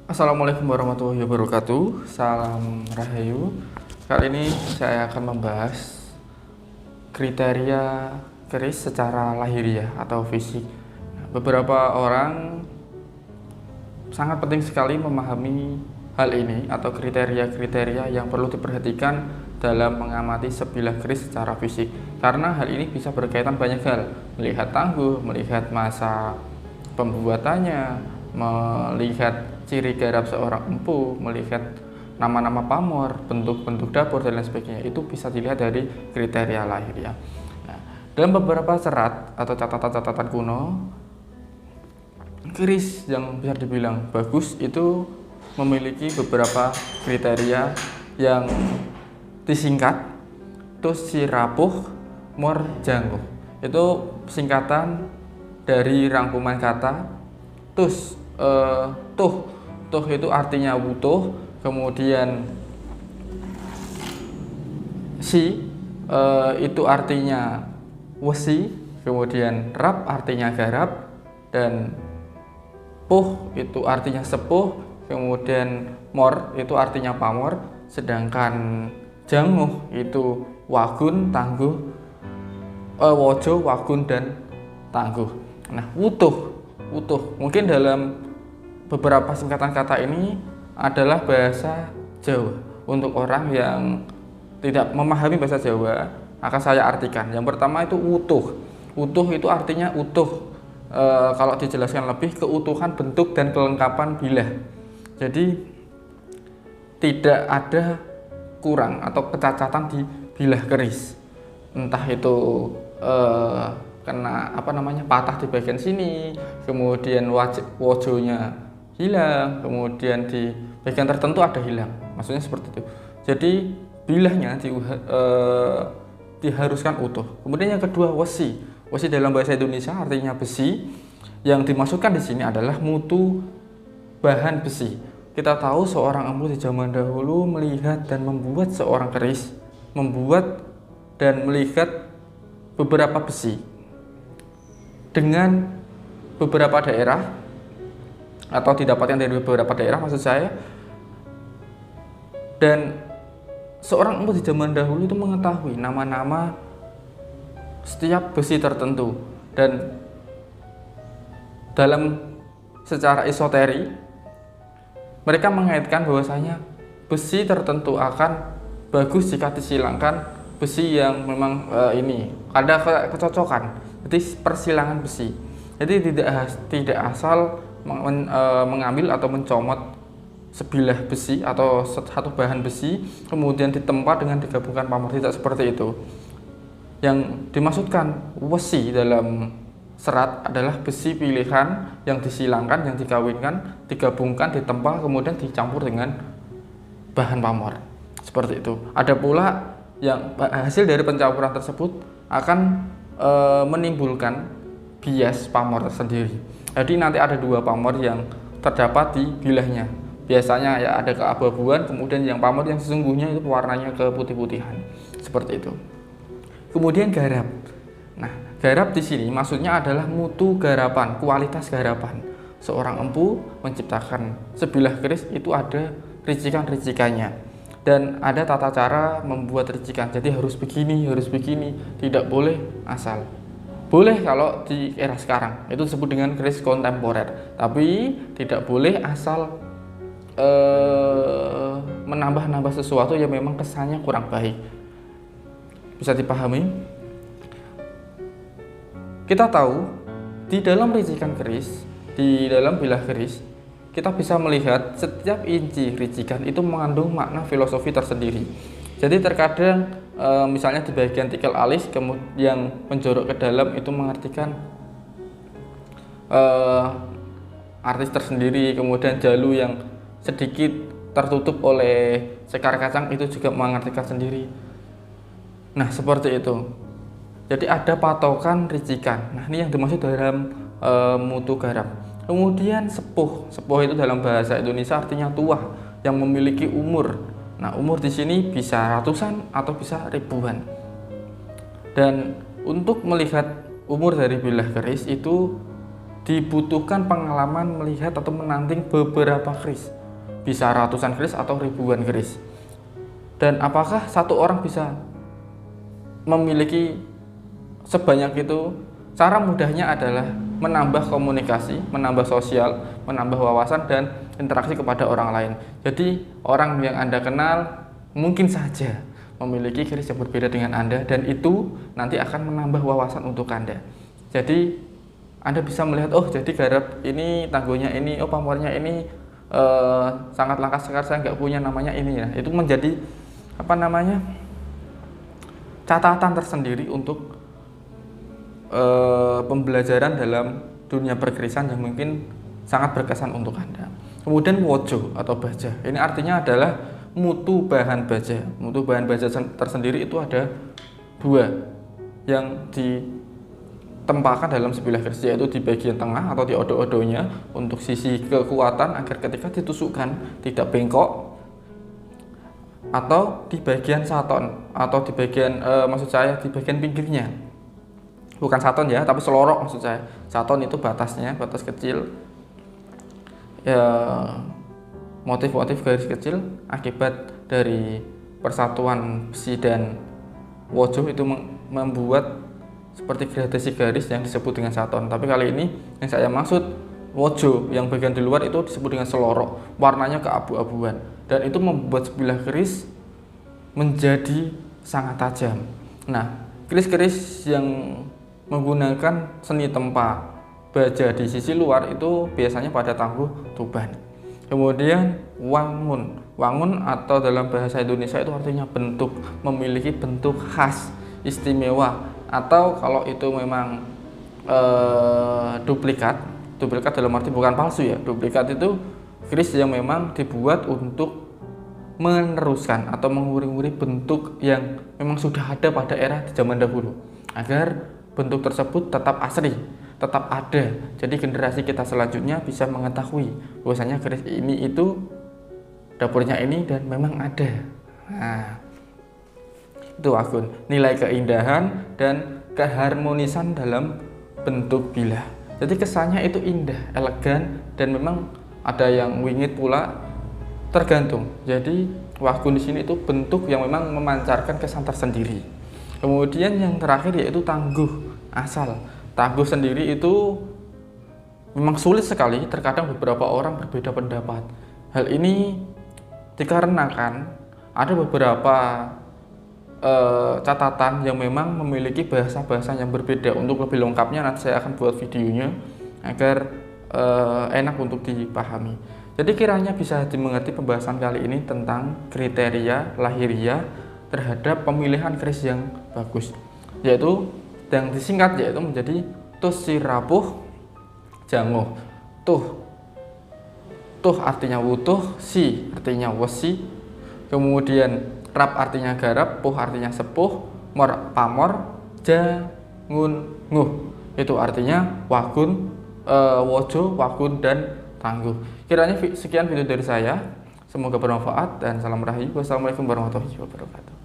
Assalamualaikum warahmatullahi wabarakatuh. Salam Rahayu. Kali ini saya akan membahas kriteria keris secara lahiriah atau fisik. Beberapa orang sangat penting sekali memahami hal ini atau kriteria-kriteria yang perlu diperhatikan dalam mengamati sebilah keris secara fisik. Karena hal ini bisa berkaitan banyak hal, melihat tangguh, melihat masa pembuatannya, melihat ciri garap seorang empu, melihat nama-nama pamor, bentuk-bentuk dapur dan lain sebagainya. Itu bisa dilihat dari kriteria lahiriah. Nah, dalam beberapa serat atau catatan-catatan kuno, keris yang bisa dibilang bagus itu memiliki beberapa kriteria yang disingkat Tusi Rapuh Mor Jangguh. Itu singkatan dari rangkuman kata tus, tuh itu artinya wutuh, kemudian si itu artinya wesi, kemudian rap artinya garap, dan puh itu artinya sepuh, kemudian mor itu artinya pamor, sedangkan janguh itu wagun, tangguh, wojo, wagun, dan tangguh. Nah, wutuh mungkin dalam beberapa singkatan kata ini adalah bahasa Jawa. Untuk orang yang tidak memahami bahasa Jawa, akan saya artikan. Yang pertama itu utuh. Utuh itu artinya utuh. Kalau dijelaskan lebih, keutuhan bentuk dan kelengkapan bilah. Jadi tidak ada kurang atau kecacatan di bilah keris. Entah itu kena patah di bagian sini, kemudian wojonya hilang, kemudian di bagian tertentu ada hilang, maksudnya seperti itu. Jadi bilahnya diharuskan utuh. Kemudian yang kedua, wesi dalam bahasa Indonesia artinya besi. Yang dimaksudkan di sini adalah mutu bahan besi. Kita tahu seorang empu di zaman dahulu melihat dan membuat seorang keris, membuat dan melihat beberapa besi dengan beberapa daerah, atau didapatkan dari beberapa daerah maksud saya. Dan seorang empu di zaman dahulu itu mengetahui nama-nama setiap besi tertentu, dan dalam secara esoteri mereka mengaitkan bahwasanya besi tertentu akan bagus jika disilangkan besi yang memang ini ada kecocokan, jadi persilangan besi. Jadi tidak asal mengambil atau mencomot sebilah besi atau satu bahan besi kemudian ditempa dengan digabungkan pamor, tidak seperti itu. Yang dimaksudkan wesi dalam serat adalah besi pilihan yang disilangkan, yang dikawinkan, digabungkan, ditempa, kemudian dicampur dengan bahan pamor, seperti itu. Ada pula yang hasil dari pencampuran tersebut akan menimbulkan bias pamor tersendiri. Jadi nanti ada dua pamor yang terdapat di bilahnya. Biasanya ya ada keabu-abuan, kemudian yang pamor yang sesungguhnya itu warnanya keputih-putihan, seperti itu. Kemudian garap. Nah, garap di sini maksudnya adalah mutu garapan, kualitas garapan. Seorang empu menciptakan sebilah keris itu ada ricikan-ricikannya, dan ada tata cara membuat ricikan. Jadi harus begini, tidak boleh asal. Boleh kalau di era sekarang, itu disebut dengan keris kontemporer, tapi tidak boleh asal menambah-nambah sesuatu yang memang kesannya kurang baik. Bisa dipahami? Kita tahu di dalam ricikan keris, di dalam bilah keris, kita bisa melihat setiap inci ricikan itu mengandung makna filosofi tersendiri. Jadi terkadang misalnya di bagian tikel alis kemudian menjorok ke dalam itu mengartikan artis tersendiri, kemudian jalu yang sedikit tertutup oleh sekar kacang itu juga mengartikan sendiri. Nah, seperti itu. Jadi ada patokan ricikan. Nah, ini yang dimaksud dalam mutu garap. Kemudian sepuh itu dalam bahasa Indonesia artinya tua, yang memiliki umur. Nah, umur di sini bisa ratusan atau bisa ribuan. Dan untuk melihat umur dari bilah keris itu dibutuhkan pengalaman melihat atau menanting beberapa keris, bisa ratusan keris atau ribuan keris. Dan apakah satu orang bisa memiliki sebanyak itu? Cara mudahnya adalah menambah komunikasi, menambah sosial, menambah wawasan dan interaksi kepada orang lain. Jadi orang yang Anda kenal mungkin saja memiliki keris yang berbeda dengan Anda, dan itu nanti akan menambah wawasan untuk Anda. Jadi Anda bisa melihat, oh jadi garap ini, tangguhnya ini, oh pamornya ini sangat langka sekali, saya nggak punya, namanya ini ya. Itu menjadi catatan tersendiri untuk pembelajaran dalam dunia perkerisan yang mungkin sangat berkesan untuk Anda. Kemudian wojo atau baja, ini artinya adalah mutu bahan baja. Mutu bahan baja tersendiri itu ada dua yang ditempatkan dalam sebilah keris, yaitu di bagian tengah atau di odo-odonya untuk sisi kekuatan agar ketika ditusukkan tidak bengkok, atau di bagian saton atau di bagian di bagian pinggirnya. Bukan saton ya, tapi selorok maksud saya. Saton itu batasnya, batas kecil. Ya, motif-motif garis kecil akibat dari persatuan besi dan wojo itu membuat seperti gradasi garis yang disebut dengan saton. Tapi kali ini yang saya maksud wojo yang bagian di luar itu disebut dengan selorok, warnanya keabu-abuan, dan itu membuat sebilah keris menjadi sangat tajam. Nah, keris-keris yang menggunakan seni tempa baja di sisi luar itu biasanya pada tangguh tuban. Kemudian wangun. Wangun atau dalam bahasa Indonesia itu artinya bentuk, memiliki bentuk khas istimewa, atau kalau itu memang duplikat dalam arti bukan palsu ya. Duplikat itu keris yang memang dibuat untuk meneruskan atau menguri-uri bentuk yang memang sudah ada pada era di zaman dahulu, agar bentuk tersebut tetap asli, tetap ada. Jadi generasi kita selanjutnya bisa mengetahui bahwasanya keris ini itu dapurnya ini dan memang ada. Nah, itu Wagun, nilai keindahan dan keharmonisan dalam bentuk bilah. Jadi kesannya itu indah, elegan, dan memang ada yang wingit pula, tergantung. Jadi Wagun di sini itu bentuk yang memang memancarkan kesan tersendiri. Kemudian yang terakhir yaitu tangguh asal. Tangguh sendiri itu memang sulit sekali, terkadang beberapa orang berbeda pendapat. Hal ini dikarenakan ada beberapa catatan yang memang memiliki bahasa-bahasa yang berbeda. Untuk lebih lengkapnya nanti saya akan buat videonya agar enak untuk dipahami. Jadi kiranya bisa dimengerti pembahasan kali ini tentang kriteria lahiriah terhadap pemilihan keris yang bagus, yaitu yang disingkat yaitu menjadi tus si rapuh janguh. Tuh artinya wutuh, si artinya wesi, kemudian rap artinya garap, puh artinya sepuh, pamor, jangun nguh itu artinya wagun, wojo, wagun, dan tangguh. Kiranya sekian video dari saya, semoga bermanfaat dan salam rahayu. Wassalamualaikum warahmatullahi wabarakatuh.